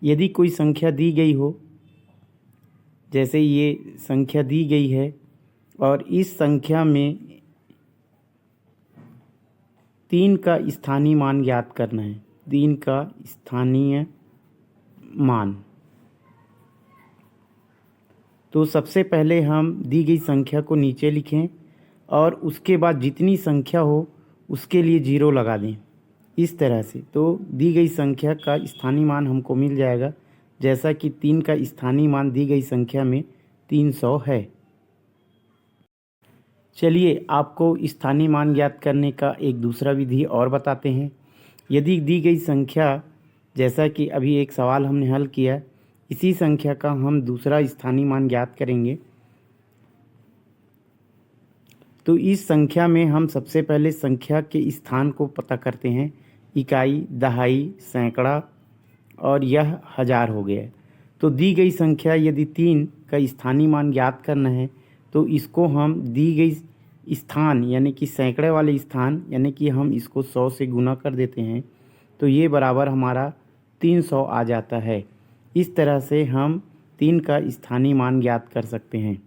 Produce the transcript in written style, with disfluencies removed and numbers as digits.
यदि कोई संख्या दी गई हो, जैसे ये संख्या दी गई है और इस संख्या में 3 का स्थानीय मान ज्ञात करना है। 3 का स्थानीय मान। तो सबसे पहले हम दी गई संख्या को नीचे लिखें और उसके बाद जितनी संख्या हो उसके लिए 0 लगा दें, इस तरह से। तो दी गई संख्या का स्थानीय मान हमको मिल जाएगा, जैसा कि 3 का स्थानीय मान दी गई संख्या में 300 है। चलिए आपको स्थानीय मान ज्ञात करने का एक दूसरा विधि और बताते हैं। यदि दी गई संख्या, जैसा कि अभी एक सवाल हमने हल किया, इसी संख्या का हम दूसरा स्थानीय मान ज्ञात करेंगे। तो इस संख्या में हम सबसे पहले संख्या के स्थान को पता करते हैं। इकाई, दहाई, सैकड़ा और यह हजार हो गया। तो दी गई संख्या यदि 3 का स्थानीय मान ज्ञात करना है तो इसको हम दी गई स्थान यानी कि सैकड़े वाले स्थान यानी कि हम इसको 100 से गुना कर देते हैं, तो ये बराबर हमारा 300 आ जाता है। इस तरह से हम 3 का स्थानीय मान ज्ञात कर सकते हैं।